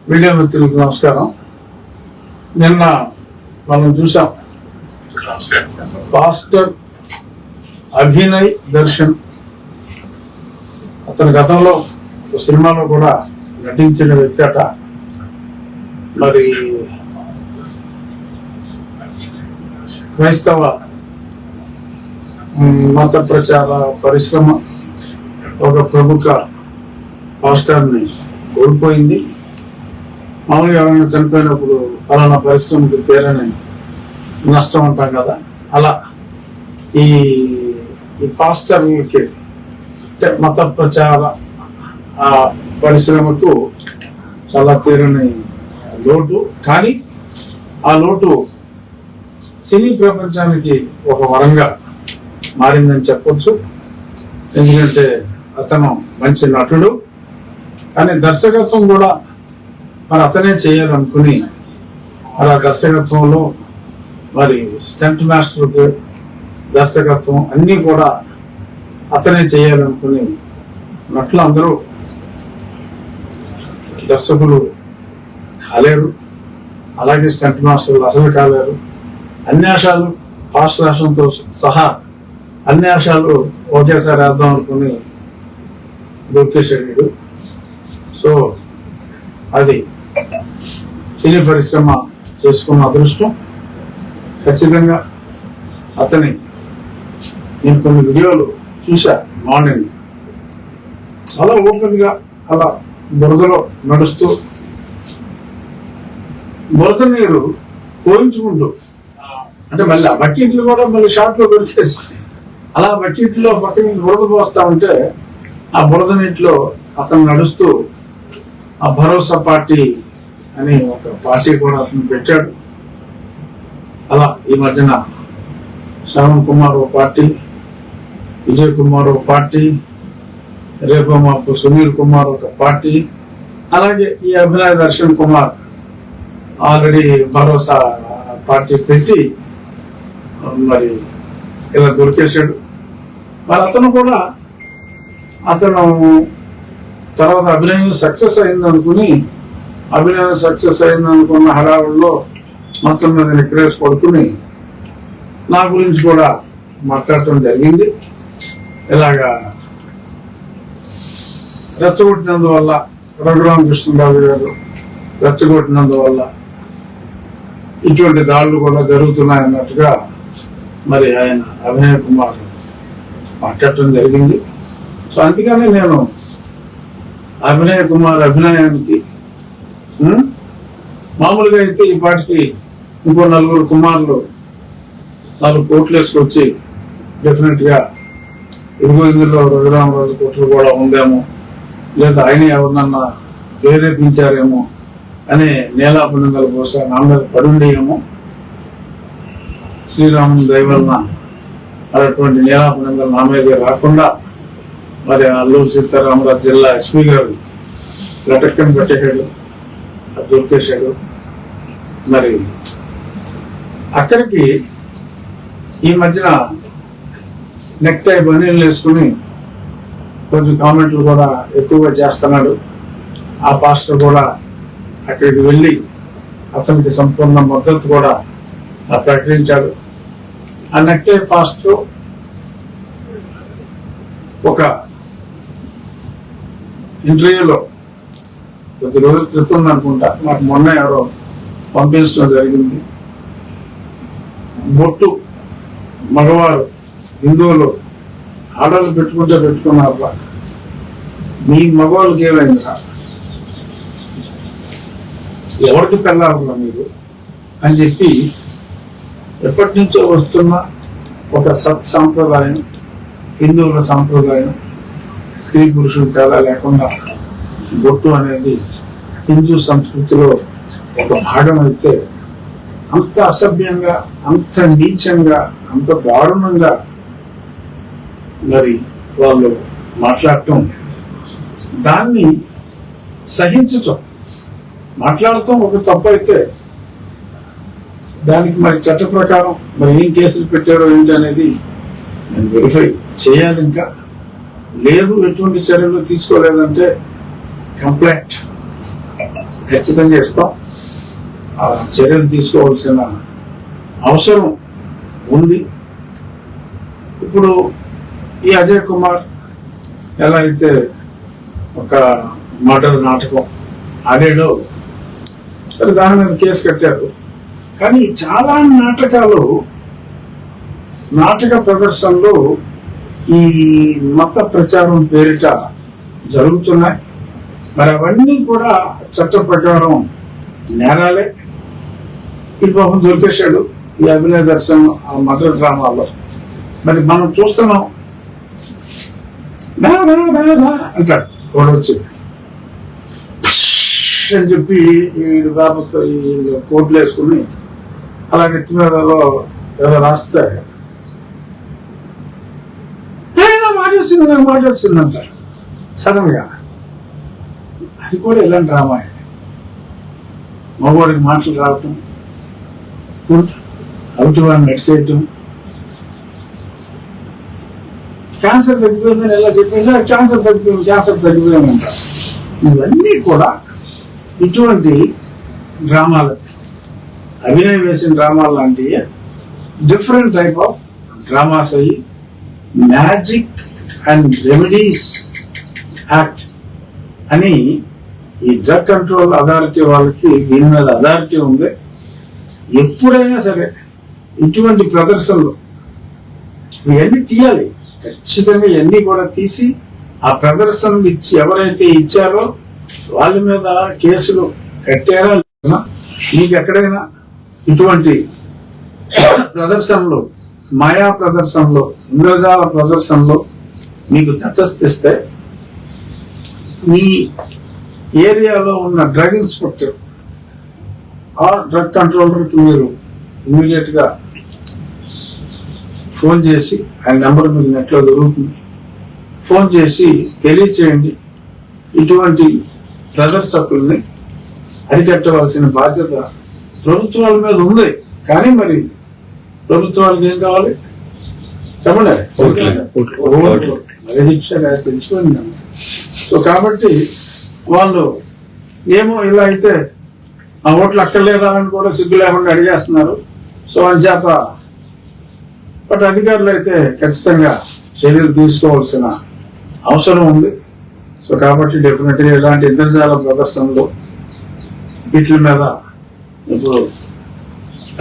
Media మిత్రులకు నమస్కారం. నిన్న మనం చూసాం పాస్టర్ అభినయ్ దర్శన్. అతని గతంలో సినిమాలో కూడా నటించిన వ్యక్తి అట. మరి క్రైస్తవ మత ప్రచార పరిశ్రమ ఒక ప్రముఖ పాస్టర్ని కోల్పోయింది. మామూలుగా ఎవరైనా చనిపోయినప్పుడు ఫలానా పరిశ్రమకు తీరని నష్టం అంటాం కదా, అలా ఈ పాస్టర్లకి అంటే మత ప్రచార పరిశ్రమకు చాలా తీరని లోటు. కానీ ఆ లోటు సినీ ప్రపంచానికి ఒక వరంగా మారిందని చెప్పొచ్చు. ఎందుకంటే అతను మంచి నటుడు, కానీ దర్శకత్వం కూడా మరి అతనే చేయాలనుకుని మరి ఆ దర్శకత్వంలో మరి స్టంట్ మాస్టర్కి దర్శకత్వం అన్నీ కూడా అతనే చేయాలనుకుని నటులు అందరూ దర్శకులు కాలేరు, అలాగే స్టంట్ మాస్టర్లు అసలు కాలేరు. అన్యాసాలు పాస్ట్ రాష్ట్రంతో సహా అన్యాసాలు ఒకేసారి వేద్దాం అనుకుని దొరికేసాడు. సో అది సినీ పరిశ్రమ చేసుకున్న అదృష్టం. ఖచ్చితంగా అతని నేను కొన్ని వీడియోలు చూసా. మార్నింగ్ చాలా ఓపెన్గా అలా బురదలో నడుస్తూ బురద నీరు పోయించుకుంటూ, అంటే మళ్ళీ ఆ బకెట్లు కూడా మళ్ళీ షార్ట్లో దొరికేసి అలా బకెట్లో పక్కన బురద పోస్తా ఉంటే ఆ బురద నీటిలో అతను నడుస్తూ ఆ భరోసా పార్టీ అని ఒక పార్టీ కూడా అతను పెట్టాడు. అలా ఈ మధ్యన శ్రవణ్ కుమార్ ఒక పార్టీ, విజయ్ కుమార్ ఒక పార్టీ, రేపు మాకు సునీల్ కుమార్ ఒక పార్టీ, అలాగే ఈ అభినయ్ దర్శన్ కుమార్ ఆల్రెడీ భరోసా పార్టీ పెట్టి మరి ఇలా దొరికేశాడు. మరి అతను కూడా తర్వాత అభినయం సక్సెస్ అయిందనుకుని హడావుల్లో మొత్తం మీద నిక్రేసి పడుకుని నా గురించి కూడా మాట్లాడటం జరిగింది. ఇలాగా రెచ్చగొట్టినందువల్ల రఘురామకృష్ణరాజు గారు రెచ్చగొట్టినందువల్ల ఇటువంటి దాడులు కూడా జరుగుతున్నాయన్నట్టుగా మరి ఆయన అభినయ్ కుమార్ మాట్లాడటం జరిగింది. సో అందుకని నేను అభినయ్ కుమార్ అభినయానికి మామూలుగా అయితే ఈ పాటికి ఇంకో 4 కుమారులు 4 కోట్లు వేసుకొచ్చి డెఫినెట్ గా ఇందులో రఘురామరాజు కోట్లు కూడా ఉందేమో, లేదా ఆయన ఎవరినన్నా ప్రేరేపించారేమో అనే నేలాపనిందల బహుశా నా మీద పడుండేమో. శ్రీరాముని దయవలన అటువంటి నేలాపనిందలు నా మీద రాకుండా మరి అల్లూరు సీతారామరాజు జిల్లా ఎస్పీ గారు లటక్కని పట్టేశాడు, దొరికేశాడు. మరి అక్కడికి ఈ మధ్యన నెక్ టై బనీలు వేసుకుని కొంచెం కామెంట్లు కూడా ఎక్కువగా చేస్తున్నాడు. ఆ పాస్టర్ కూడా అక్కడికి వెళ్ళి అతనికి సంపూర్ణ మద్దతు కూడా ప్రకటించాడు. ఆ నెక్ టై పాస్టర్ ఒక ఇంటర్వ్యూలో కొద్ది రోజుల క్రితం అనుకుంటా నాకు మొన్న ఎవరో పంపించడం జరిగింది. బొట్టు మగవారు హిందువులు ఆర్డర్లు పెట్టుకున్నారు, మీ మగవాళ్ళకి ఏమైందా, ఎవరికి పెళ్ళారున్నా మీరు అని చెప్పి ఎప్పటి నుంచో వస్తున్న ఒక సత్ సాంప్రదాయం, హిందువుల సాంప్రదాయం, స్త్రీ పురుషులు తేడా లేకుండా బొట్టు అనేది హిందూ సంస్కృతిలో ఒక భాగం అయితే అంత అసభ్యంగా, అంత నీచంగా, అంత దారుణంగా మరి వాళ్ళు మాట్లాడటం, దాన్ని సహించటం, మాట్లాడటం ఒక తప్పు అయితే దానికి మరి చట్ట ప్రకారం మరి ఏం కేసులు పెట్టారో ఏంటి అనేది నేను వెరిఫై చేయాలి. ఇంకా లేదు ఎటువంటి చర్యలు తీసుకోలేదంటే కంప్లైంట్ ఖచ్చితంగా ఇస్తాం. చర్యలు తీసుకోవాల్సిన అవసరం ఉంది. ఇప్పుడు ఈ అజయ్ కుమార్ ఎలా అయితే ఒక మర్డర్ నాటకం ఆడాడో సరే దాని మీద కేసు కట్టారు. కానీ చాలా నాటకాలు, నాటక ప్రదర్శనలు ఈ మత ప్రచారం పేరిట జరుగుతున్నాయి. మరి అవన్నీ కూడా చట్ట ప్రకారం నేరాలే. ఈ పాపం దొరికేశాడు ఈ అభినయ దర్శనం ఆ మర్డర్ డ్రామాలో. మరి మనం చూస్తున్నాం, అంటాడు వాడు వచ్చి అని చెప్పి వీడు బాబుతో ఈ కోట్లు వేసుకుని అలా నెత్తి మీద ఏదో రాస్తే మాట వచ్చింది అంటారు సడన్ గా. అది కూడా ఇలాంటి డ్రామాయే. మగవాడికి మాటలు రావటం, అవుటి వాడిని నడిచేయటం, క్యాన్సర్ తగ్గిపోయిందని ఎలా చెప్పిందా క్యాన్సర్ తగ్గిపోయింది అంటారు. ఇవన్నీ కూడా ఇటువంటి డ్రామాలు, అభినయం వేసిన డ్రామాలు లాంటివి డిఫరెంట్ టైప్ ఆఫ్ డ్రామాస్ అయ్యి మ్యాజిక్ అండ్ రెమెడీస్ యాక్ట్ అని ఈ డ్రగ్ కంట్రోల్ అథారిటీ వాళ్ళకి దీని మీద అథారిటీ ఉంది. ఎప్పుడైనా సరే ఇటువంటి ప్రదర్శనలు ఇవన్నీ తీయాలి. ఖచ్చితంగా ఇవన్నీ కూడా తీసి ఆ ప్రదర్శనలు ఎవరైతే ఇచ్చారో వాళ్ళ మీద కేసులు కట్టారా లేదా, మీకు ఎక్కడైనా ఇటువంటి ప్రదర్శనలు, మాయా ప్రదర్శనలు, ఇంద్రజాల ప్రదర్శనలు మీకు తటస్థిస్తే మీ ఏరియాలో ఉన్న డ్రగ్ ఇన్స్పెక్టర్ ఆ డ్రగ్ కంట్రోలర్కి మీరు ఇమీడియట్ గా ఫోన్ చేసి, ఆయన నెంబర్ మీకు నెట్లో దొరుకుతుంది, ఫోన్ చేసి తెలియచేయండి. ఇటువంటి ప్రదర్శకుల్ని అరికట్టవలసిన బాధ్యత ప్రభుత్వాల మీద ఉంది. కానీ మరి ప్రభుత్వాలకు ఏం కావాలి చెప్పండి, తెలిసిపోయింది. సో కాబట్టి వాళ్ళు ఏమో ఇలా అయితే ఆ ఓట్లు అక్కర్లేదా అని కూడా సిగ్గు లేకుండా అడిగేస్తున్నారు. సో అంచేత బట్ అధికారులు అయితే ఖచ్చితంగా చర్యలు తీసుకోవాల్సిన అవసరం ఉంది. సో కాబట్టి డెఫినెట్ గా ఇలాంటి ఇంద్రజాల ప్రదర్శనలు వీటి మీద ఇప్పుడు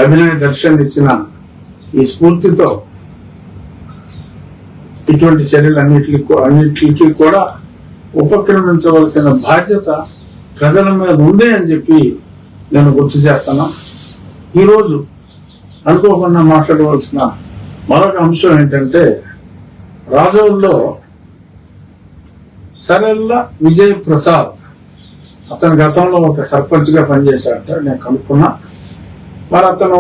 అభినయ దర్శన్ ఇచ్చిన ఈ స్ఫూర్తితో ఇటువంటి చర్యలు అన్నిటికీ కూడా ఉపక్రమించవలసిన బాధ్యత ప్రజల మీద ఉంది అని చెప్పి నేను గుర్తు చేస్తాను. ఈరోజు అనుకోకుండా మాట్లాడవలసిన మరొక అంశం ఏంటంటే, రాజోల్లో సరళ విజయ్ ప్రసాద్ అతను గతంలో ఒక సర్పంచ్ గా పనిచేశాడట, నేను కనుక్కున్నా. మరి అతను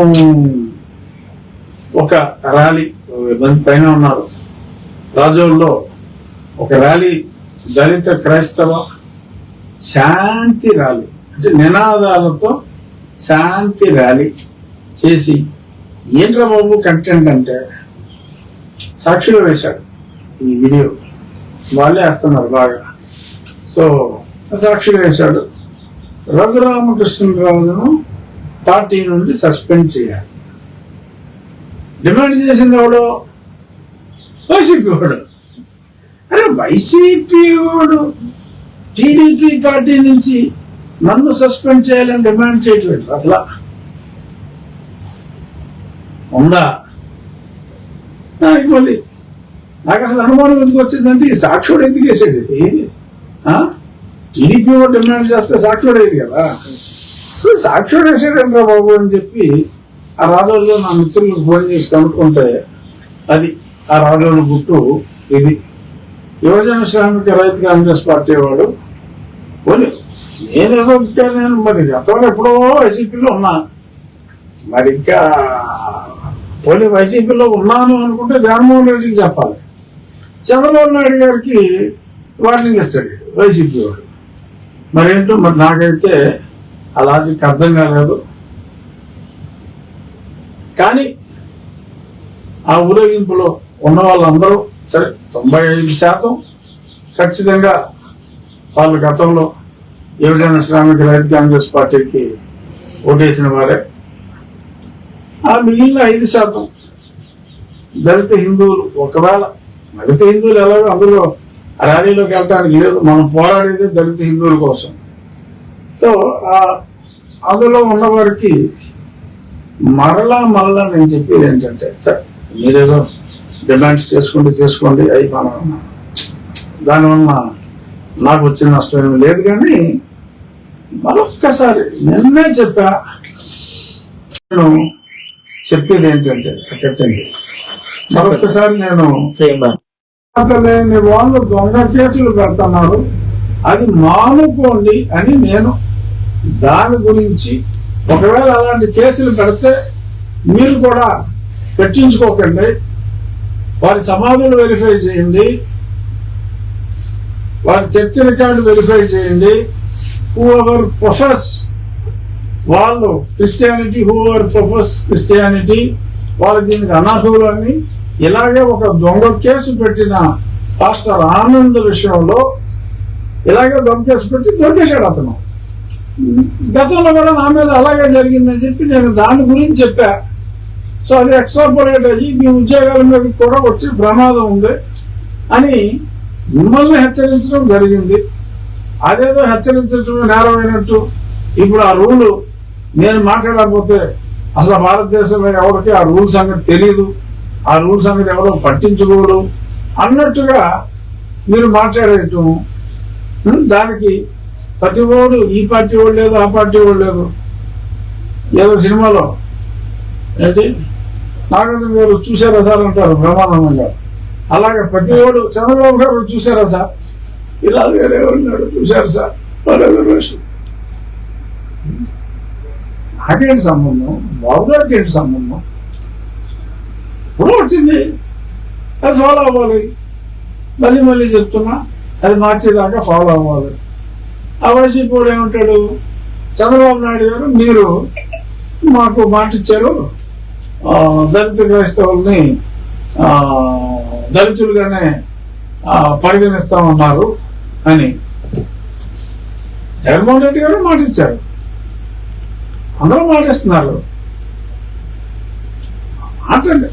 ఒక ర్యాలీ, మంది పైన ఉన్నారు రాజోల్లో, ఒక ర్యాలీ, దళిత క్రైస్తవ శాంతి ర్యాలీ అంటే నినాదాలతో శాంతి ర్యాలీ చేసి, ఏంట్రా బాబు కంటెంట్ అంటే సాక్షిలో వేశాడు. ఈ వీడియో వాళ్ళే వేస్తున్నారు బాగా. సో సాక్షిలో వేశాడు, రఘురామకృష్ణరాజును పార్టీ నుండి సస్పెండ్ చేయాలి. డిమాండ్ చేసింది ఎవడో? వైసీపీ వాడు. అరే వైసీపీ వాడు టీడీపీ పార్టీ నుంచి నన్ను సస్పెండ్ చేయాలని డిమాండ్ చేయట్లేదు. అసలు ఉందా? మళ్ళీ నాకు అసలు అనుమానం ఎందుకు వచ్చిందంటే, ఈ సాక్షుడు ఎందుకు వేసాడు ఇది? టీడీపీ వాడు డిమాండ్ చేస్తే సాక్షుడు అయ్యేది కదా, సాక్షుడు వేసాడంట్రా బాబు అని చెప్పి ఆ రాజోల్లో నా మిత్రులకు ఫోన్ చేసి కనుక్కుంటే అది ఆ రాజోలు గుట్టు ఇది. యువజన శ్రామిక రైతు కాంగ్రెస్ పార్టీ వాడు పోనీ నేనేదో నేను మరి గతంలో ఎప్పుడో వైసీపీలో ఉన్నా, మరి ఇంకా పోనీ వైసీపీలో ఉన్నాను అనుకుంటే జగన్మోహన్ రెడ్డికి చెప్పాలి. చంద్రబాబు నాయుడు గారికి వార్నింగ్ ఇస్తాడు వైసీపీ వాడు. మరేంటో మరి నాకైతే ఆ లాజిక్ అర్థం కాలేదు. కానీ ఆ ఊరేగింపులో ఉన్న వాళ్ళందరూ సరే 95% ఖచ్చితంగా వాళ్ళు గతంలో ఎవరైనా శ్రామిక రైతు కాంగ్రెస్ పార్టీకి ఓటేసిన వారే. ఆ మిగిలిన 5% దళిత హిందువులు. ఒకవేళ దళిత హిందువులు ఎలాగో అందులో ర్యాలీలోకి వెళ్ళడానికి లేదు, మనం పోరాడేది దళిత హిందువుల కోసం. సో అందులో ఉన్నవారికి మరలా నేను చెప్పేది ఏంటంటే, సరే మీరేదో డిమాండ్స్ చేసుకోండి అవి మనం దానివల్ల నాకు వచ్చిన నష్టం ఏమి లేదు. కానీ మరొక్కసారి నిన్నే చెప్పా, నేను చెప్పేది ఏంటంటే మరొక్కసారి నేను లేని వాళ్ళు దొంగ కేసులు పెడుతున్నారు, అది మానుకోండి అని నేను దాని గురించి, ఒకవేళ అలాంటి కేసులు పెడితే మీరు కూడా పెట్టించుకోకండి, వారి సమాధులు వెరిఫై చేయండి, వారి చర్చ రికార్డు వెరిఫై చేయండి. హూఎవర్ ప్రొఫెస్ వాళ్ళు క్రిస్టియానిటీ, హూఎవర్ ప్రొఫెస్ క్రిస్టియానిటీ వాళ్ళు దీనికి అనర్హులు అని ఇలాగే ఒక దొంగ కేసు పెట్టిన పాస్టర్ ఆనంద్ విషయంలో ఇలాగే దొంగ కేసు పెట్టి దొరికేశాడు అతను. గతంలో కూడా నా మీద అలాగే జరిగిందని చెప్పి నేను దాని గురించి చెప్పా. సో అది ఎక్స్ట్రాపోలేట్ అయ్యి మీ ఉద్యోగాల మీద కూడా వచ్చే ప్రమాదం ఉంది అని మిమ్మల్ని హెచ్చరించడం జరిగింది. అదేదో హెచ్చరించడం నేరమైనట్టు ఇప్పుడు ఆ రూల్ నేను మాట్లాడకపోతే అసలు భారతదేశంలో ఎవరికి ఆ రూల్ సంగతి తెలియదు, ఆ రూల్ సంగతి ఎవరో పట్టించుకోడు అన్నట్టుగా మీరు మాట్లాడేయటం, దానికి ప్రతి ఓడు ఈ పార్టీ వాళ్ళు లేదు ఆ పార్టీ వాళ్ళు లేదు. ఏదో సినిమాలో ఏంటి నాగార్జున గారు చూసారా సార్ అంటారు బ్రహ్మానందంగా, అలాగే ప్రతి ఓడు చంద్రబాబు గారు చూసారా సార్, ఇలా వేరే ఉన్నాడు చూశారు సార్, నాకేంటి సంబంధం, బాబు గారికి ఏంటి సంబంధం? ఇప్పుడు వచ్చింది అది ఫాలో అవ్వాలి. మళ్ళీ చెప్తున్నా, అది మార్చేదాకా ఫాలో అవ్వాలి. ఆ వైసీపీ కూడా ఏమంటాడు, చంద్రబాబు నాయుడు గారు మీరు మాకు మాట ఇచ్చారు, దళిత క్రైస్తవుల్ని దళితులుగానే పరిగణిస్తామన్నారు అని జగన్మోహన్ రెడ్డి గారు మాట ఇచ్చారు, అందరూ మాటిస్తున్నారు. మాట్లాడండి.